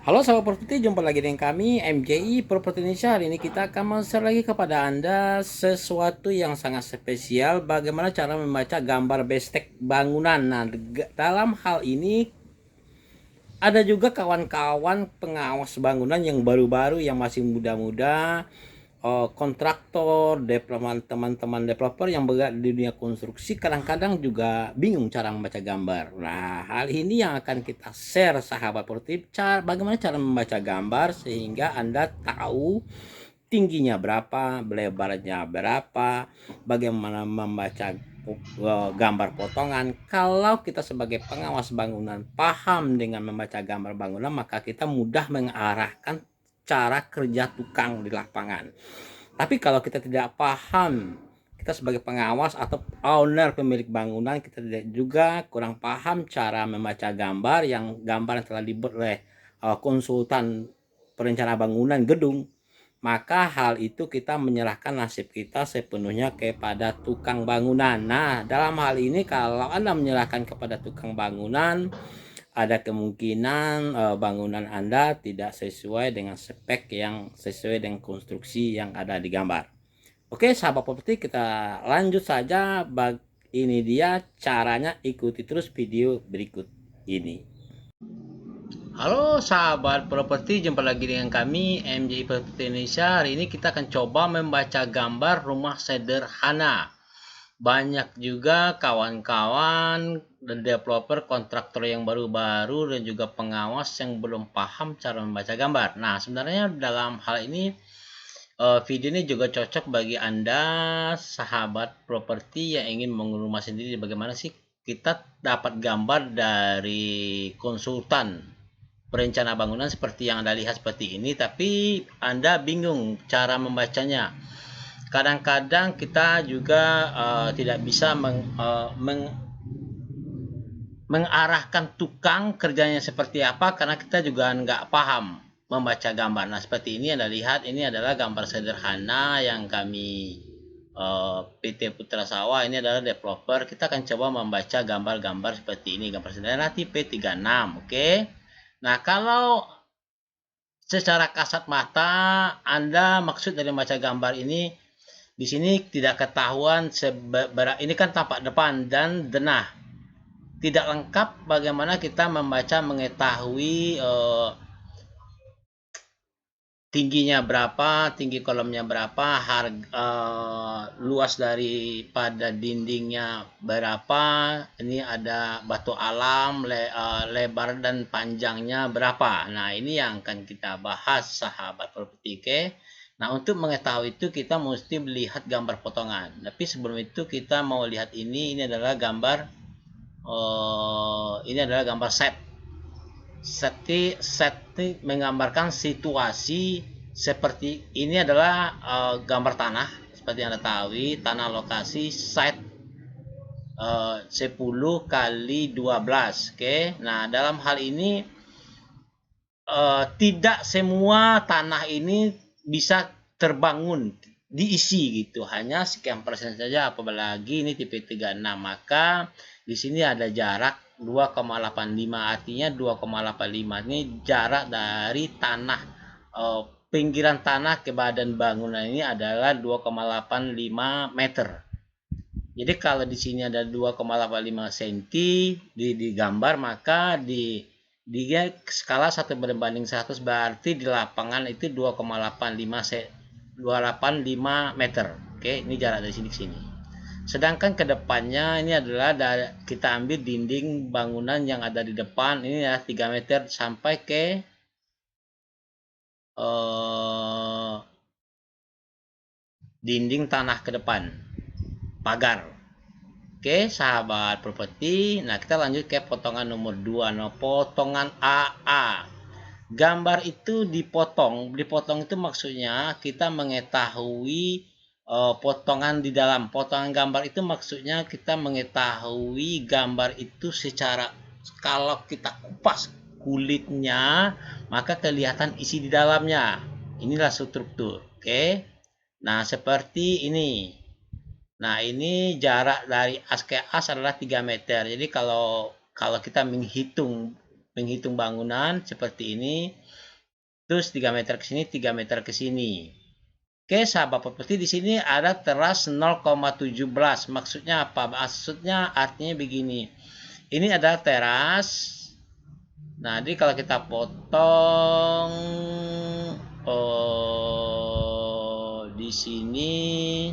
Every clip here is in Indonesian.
Halo sahabat properti, jumpa lagi dengan kami MJI Properti Indonesia. Hari ini kita akan share lagi kepada Anda sesuatu yang sangat spesial, bagaimana cara membaca gambar bestek bangunan. Nah, dalam hal ini ada juga kawan-kawan pengawas bangunan yang baru-baru, yang masih muda-muda, kontraktor, teman-teman developer yang bergerak di dunia konstruksi kadang-kadang juga bingung cara membaca gambar. Nah, hal ini yang akan kita share sahabat produktif, bagaimana cara membaca gambar sehingga Anda tahu tingginya berapa, lebarnya berapa, bagaimana membaca gambar potongan. Kalau kita sebagai pengawas bangunan paham dengan membaca gambar bangunan, maka kita mudah mengarahkan cara kerja tukang di lapangan. Tapi kalau kita tidak paham, kita sebagai pengawas atau owner pemilik bangunan, kita tidak juga kurang paham cara membaca gambar yang telah dibuat oleh konsultan perencana bangunan gedung, maka hal itu kita menyerahkan nasib kita sepenuhnya kepada tukang bangunan. Nah, dalam hal ini kalau Anda menyerahkan kepada tukang bangunan, ada kemungkinan bangunan Anda tidak sesuai dengan spek yang sesuai dengan konstruksi yang ada di gambar. Oke, sahabat properti, kita lanjut saja. Ini dia caranya, ikuti terus video berikut ini. Halo sahabat properti, jumpa lagi dengan kami MJI Properti Indonesia. Hari ini kita akan coba membaca gambar rumah sederhana. Banyak juga kawan-kawan dan developer, kontraktor yang baru-baru dan juga pengawas yang belum paham cara membaca gambar. Nah, sebenarnya dalam hal ini video ini juga cocok bagi Anda sahabat properti yang ingin membangun rumah sendiri. Bagaimana sih kita dapat gambar dari konsultan perencana bangunan seperti yang Anda lihat seperti ini, tapi Anda bingung cara membacanya. Kadang-kadang kita juga tidak bisa mengarahkan tukang kerjanya seperti apa karena kita juga nggak paham membaca gambar. Nah, seperti ini Anda lihat, ini adalah gambar sederhana yang kami PT Putra Sawah, ini adalah developer. Kita akan coba membaca gambar-gambar seperti ini, gambar sederhana tipe 36, oke. Nah, kalau secara kasat mata Anda maksud dari membaca gambar ini, di sini tidak ketahuan ini kan tampak depan dan denah. Tidak lengkap bagaimana kita membaca mengetahui tingginya berapa, tinggi kolomnya berapa, luas daripada dindingnya berapa, ini ada batu alam, lebar dan panjangnya berapa. Nah, ini yang akan kita bahas sahabat properti. Nah, untuk mengetahui itu kita mesti melihat gambar potongan. Tapi sebelum itu kita mau lihat ini adalah gambar set. Set menggambarkan situasi seperti ini adalah gambar tanah seperti yang Anda tahu, tanah lokasi site 10 kali 12. Oke. Nah, dalam hal ini tidak semua tanah ini bisa terbangun diisi gitu, hanya sekian persen saja. Apalagi ini tipe 36, maka di sini ada jarak 2,85, artinya 2,85 ini jarak dari tanah, pinggiran tanah ke badan bangunan ini adalah 2,85 meter. Jadi kalau di sini ada 2,85 cm di gambar, maka di skala 1 berbanding 100, berarti di lapangan itu 2,85 meter. Oke, ini jarak dari sini ke sini. Sedangkan ke depannya ini adalah kita ambil dinding bangunan yang ada di depan, ini ya 3 meter sampai ke dinding tanah ke depan, pagar. Oke, sahabat properti. Nah, kita lanjut ke potongan nomor 2. Nah, potongan AA. Gambar itu dipotong. Dipotong itu maksudnya kita mengetahui potongan di dalam. Potongan gambar itu maksudnya kita mengetahui gambar itu secara, kalau kita kupas kulitnya, maka kelihatan isi di dalamnya. Inilah struktur. Oke. Nah, seperti ini. Nah, ini jarak dari as ke as adalah 3 meter. Jadi kalau kita menghitung menghitung bangunan seperti ini, terus 3 meter ke sini, 3 meter ke sini. Oke, sahabat properti, di sini ada teras 0,17. Maksudnya apa? Maksudnya artinya begini. Ini adalah teras. Nah, jadi kalau kita potong di sini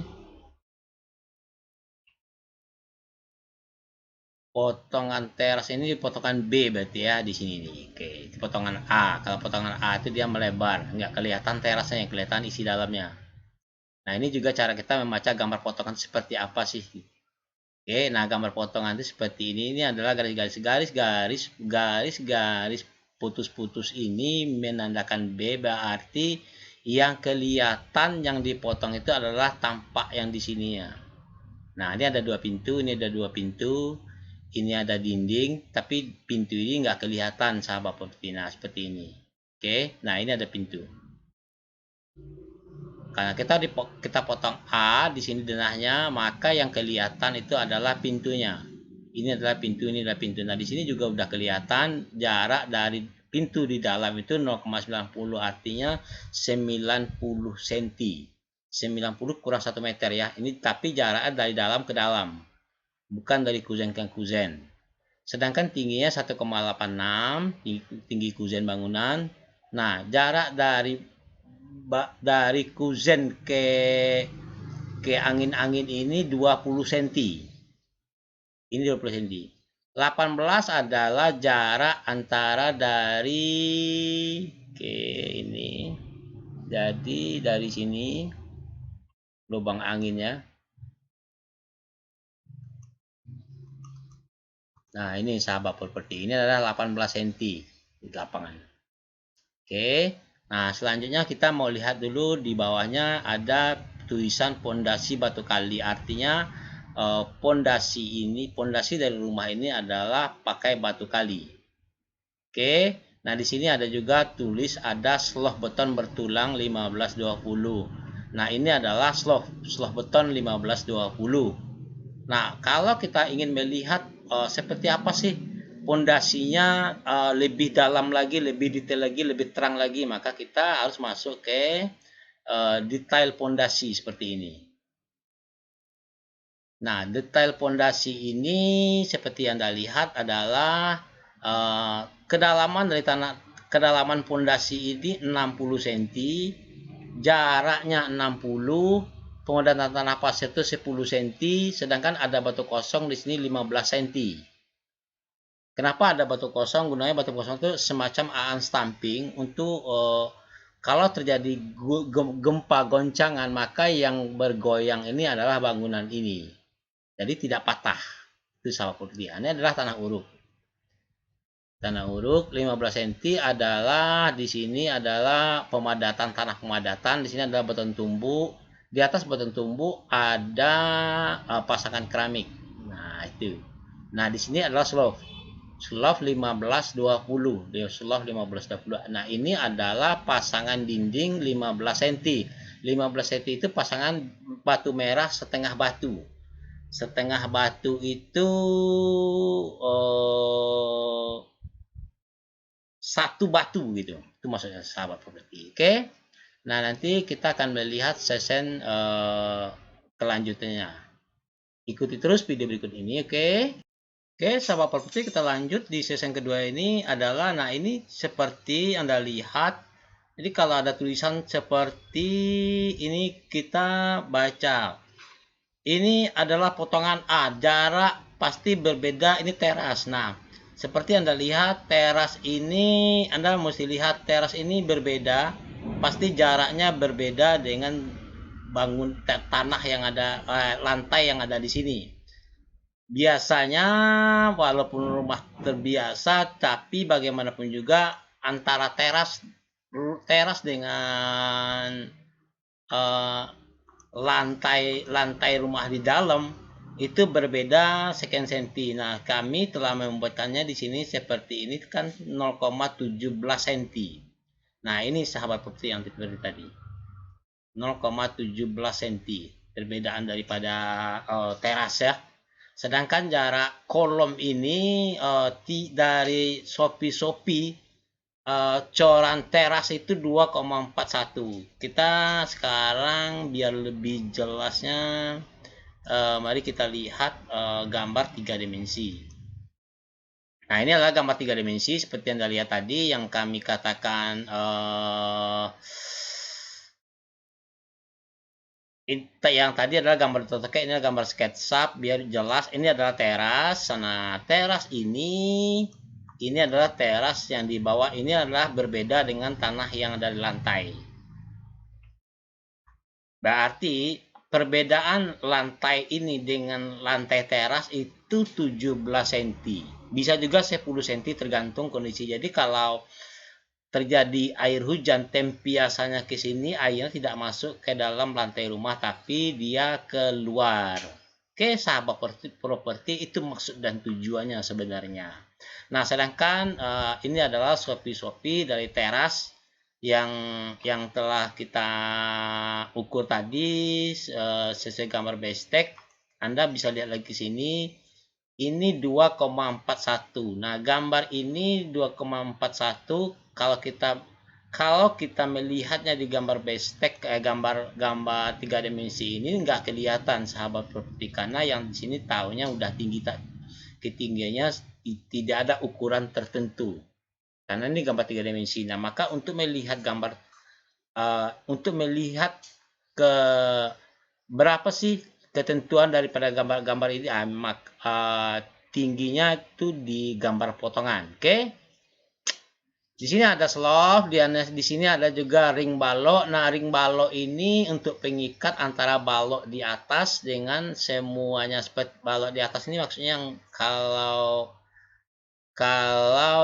potongan teras ini potongan B berarti ya di sini nih. Oke, itu potongan A. Kalau potongan A itu dia melebar, nggak kelihatan terasnya, yang kelihatan isi dalamnya. Nah, ini juga cara kita membaca gambar potongan seperti apa sih. Oke, nah gambar potongan itu seperti ini. Ini adalah garis-garis putus-putus ini menandakan B, berarti yang kelihatan yang dipotong itu adalah tampak yang di sininya. Nah, ini ada 2 pintu, ini ada 2 pintu, ini ada dinding, tapi pintu ini nggak kelihatan, sahabat properti. Nah, seperti ini. Oke, nah ini ada pintu. Karena kita potong A di sini denahnya, maka yang kelihatan itu adalah pintunya. Ini adalah pintu, ini adalah pintu. Nah, di sini juga udah kelihatan jarak dari pintu di dalam itu 0,90, artinya 90 cm. 90 kurang 1 meter ya. Ini tapi jaraknya dari dalam ke dalam, bukan dari kuzen ke kuzen. Sedangkan tingginya 1,86, tinggi kuzen bangunan. Nah, jarak dari kuzen ke angin-angin ini 20 cm. Ini 20 cm. 18 adalah jarak antara dari ke ini. Jadi dari sini lubang anginnya. Nah, ini sahabat properti. Ini adalah 18 cm di lapangan. Oke. Nah, selanjutnya kita mau lihat dulu di bawahnya ada tulisan pondasi batu kali. Artinya pondasi dari rumah ini adalah pakai batu kali. Oke. Nah, di sini ada juga tulis ada sloh beton bertulang 1520. Nah, ini adalah sloh beton 1520. Nah, kalau kita ingin melihat seperti apa sih pondasinya lebih dalam lagi, lebih detail lagi, lebih terang lagi, maka kita harus masuk ke detail pondasi seperti ini. Nah, detail pondasi ini seperti yang Anda lihat adalah kedalaman dari kedalaman pondasi ini 60 cm, jaraknya 60, pengodan tanah pasir itu 10 cm, sedangkan ada batu kosong di sini 15 cm. Kenapa ada batu kosong? Gunanya batu kosong itu semacam aan stamping untuk kalau terjadi gempa goncangan, maka yang bergoyang ini adalah bangunan ini. Jadi tidak patah. Itu sahabat properti. Ini adalah tanah uruk. Tanah uruk 15 cm adalah di sini adalah pemadatan, tanah pemadatan. Di sini adalah beton tumbuk. Di atas beton tumbuk ada pasangan keramik. Nah, itu. Nah, di sini adalah slope. Slope 1520. Slope 1520. Nah, ini adalah pasangan dinding 15 cm. 15 cm itu pasangan batu merah setengah batu. Setengah batu itu satu batu gitu. Itu maksudnya sahabat properti. Oke. Nah, nanti kita akan melihat sesen kelanjutannya. Ikuti terus video berikut ini, oke? Oke, sahabat properti, kita lanjut di sesen kedua ini adalah, nah ini seperti Anda lihat. Jadi kalau ada tulisan seperti ini kita baca. Ini adalah potongan A, jarak pasti berbeda, ini teras. Nah, seperti Anda lihat teras ini, Anda mesti lihat teras ini berbeda, pasti jaraknya berbeda dengan tanah yang ada, lantai yang ada di sini. Biasanya walaupun rumah terbiasa, tapi bagaimanapun juga antara teras dengan lantai rumah di dalam itu berbeda sekian senti. Nah, kami telah membuatkannya di sini seperti ini kan 0,17 cm. Nah, ini sahabat properti yang seperti tadi. 0,17 cm. Perbedaan daripada teras ya. Sedangkan jarak kolom ini dari Shopee coran teras itu 2,41. Kita sekarang biar lebih jelasnya, mari kita lihat gambar 3 dimensi. Nah, ini adalah gambar 3 dimensi seperti yang Anda lihat tadi yang kami katakan yang tadi adalah gambar totoke, ini adalah gambar SketchUp biar jelas. Ini adalah teras. Nah, teras ini adalah teras yang di bawah ini adalah berbeda dengan tanah yang ada di lantai. Berarti perbedaan lantai ini dengan lantai teras itu 17 cm. Bisa juga 10 cm tergantung kondisi. Jadi kalau terjadi air hujan, tempiasannya ke sini, airnya tidak masuk ke dalam lantai rumah tapi dia keluar. Oke, sahabat properti, itu maksud dan tujuannya sebenarnya. Nah, sedangkan ini adalah Shopee dari teras yang telah kita ukur tadi sesuai gambar bestek. Anda bisa lihat lagi di sini. Ini 2,41. Nah, gambar ini 2,41 kalau kita melihatnya di gambar bestek gambar 3 dimensi ini nggak kelihatan sahabat properti, karena yang di sini tahunya udah tinggi, ketinggiannya tidak ada ukuran tertentu. Karena ini gambar 3 dimensi. Nah, maka untuk melihat ke berapa sih ketentuan daripada gambar-gambar ini, tingginya itu di gambar potongan. Oke. Di sini ada slope, di sini ada juga ring balok. Nah, ring balok ini untuk pengikat antara balok di atas dengan semuanya. Seperti balok di atas ini maksudnya yang kalau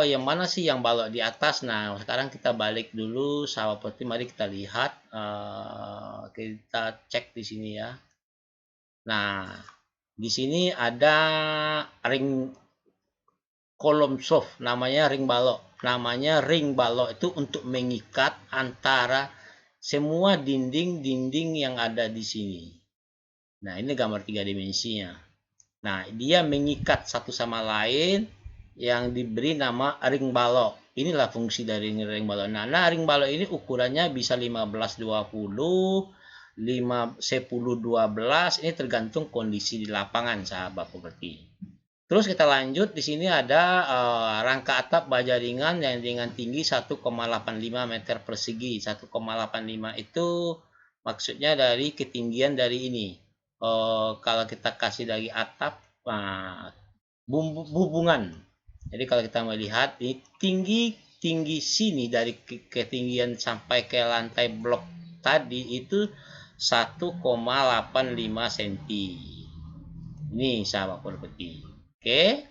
yang mana sih yang balok di atas? Nah, sekarang kita balik dulu, sahabat putih. Mari kita lihat, kita cek di sini ya. Nah, di sini ada ring kolom soft, namanya ring balok. Namanya ring balok itu untuk mengikat antara semua dinding-dinding yang ada di sini. Nah, ini gambar 3 dimensinya. Nah, dia mengikat satu sama lain yang diberi nama ring balok. Inilah fungsi dari ring balok. Nah, ring balok ini ukurannya bisa 15-20, 10-12. Ini tergantung kondisi di lapangan, sahabat properti. Terus kita lanjut, di sini ada rangka atap baja ringan yang dengan tinggi 1,85 meter persegi. 1,85 itu maksudnya dari ketinggian dari ini. Kalau kita kasih dari atap, hubungan. Jadi kalau kita melihat ini tinggi sini dari ketinggian sampai ke lantai blok tadi itu 1,85 cm. Ini sahabat properti. Oke.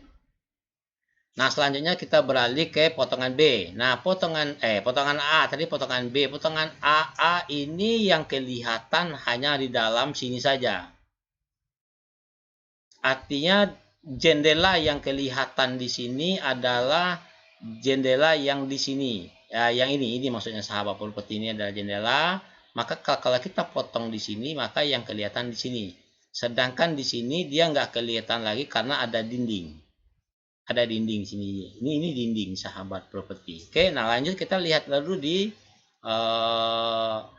Nah, selanjutnya kita beralih ke potongan B. Nah, potongan A, tadi potongan B. Potongan AA ini yang kelihatan hanya di dalam sini saja. Artinya jendela yang kelihatan di sini adalah jendela yang di sini. Ya, yang ini maksudnya sahabat properti, ini adalah jendela. Maka kalau kita potong di sini, maka yang kelihatan di sini. Sedangkan di sini dia nggak kelihatan lagi karena ada dinding. Ada dinding sini. Ini dinding sahabat properti. Oke, nah lanjut kita lihat dulu di 3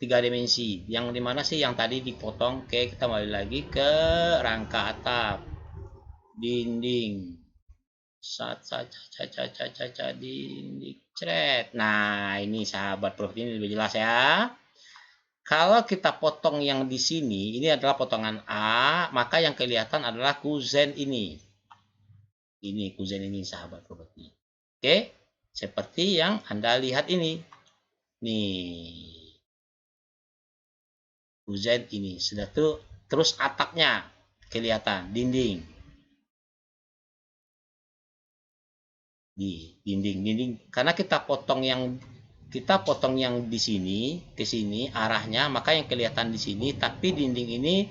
dimensi. Yang dimana sih yang tadi dipotong? Oke, kita balik lagi ke rangka atap, dinding, dinding, cret. Nah, ini sahabat properti, ini lebih jelas ya. Kalau kita potong yang di sini, ini adalah potongan A, maka yang kelihatan adalah kuzen ini. Ini kuzen ini sahabat properti. Oke, seperti yang Anda lihat ini. Nih. Kuzen ini sudah tuh, terus atapnya kelihatan, dinding. Di dinding karena kita potong yang di sini ke sini arahnya, maka yang kelihatan di sini, tapi dinding ini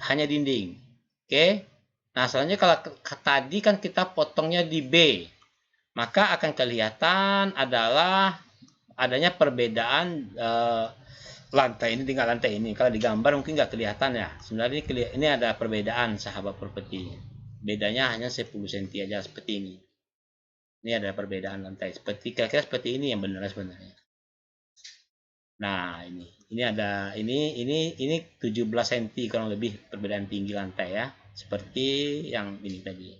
hanya dinding. Oke. Nah, selanjutnya kalau tadi kan kita potongnya di B, maka akan kelihatan adalah adanya perbedaan lantai ini dengan lantai ini. Kalau digambar mungkin nggak kelihatan ya. Sebenarnya ini ada perbedaan sahabat properti. Bedanya hanya 10 cm aja seperti ini. Ini ada perbedaan lantai. Seperti kira-kira seperti ini yang benar sebenarnya. Nah, ini ada ini 17 cm kurang lebih perbedaan tinggi lantai ya. Seperti yang ini tadi.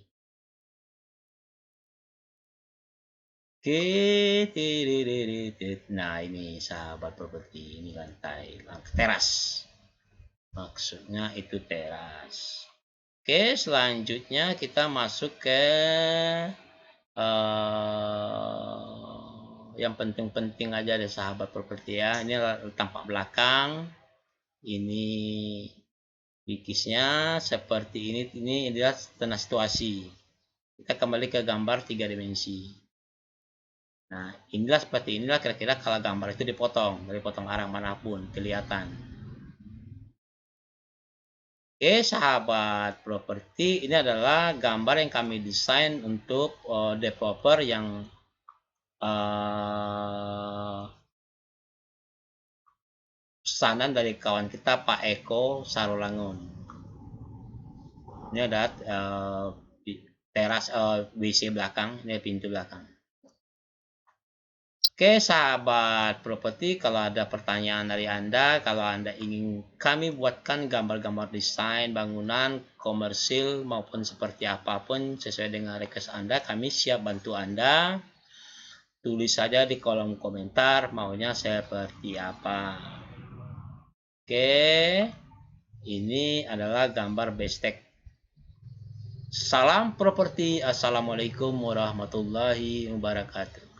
Nah, ini sahabat properti, ini lantai teras. Maksudnya itu teras. Oke, selanjutnya kita masuk ke yang penting-penting aja deh sahabat properti ya. Ini tampak belakang. Ini bikisnya seperti ini. Ini adalah tanah situasi. Kita kembali ke gambar 3 dimensi. Nah, seperti inilah kira-kira kalau gambar itu dipotong dari potong arah manapun kelihatan. Oke, sahabat properti, ini adalah gambar yang kami desain untuk developer yang pesanan dari kawan kita Pak Eko Sarolangun. Ini ada teras WC belakang, ini pintu belakang. Oke sahabat properti, kalau ada pertanyaan dari Anda, kalau Anda ingin kami buatkan gambar-gambar desain bangunan komersil maupun seperti apapun sesuai dengan request Anda, kami siap bantu Anda. Tulis saja di kolom komentar maunya seperti apa. Oke, ini adalah gambar bestek. Salam properti. Assalamualaikum warahmatullahi wabarakatuh.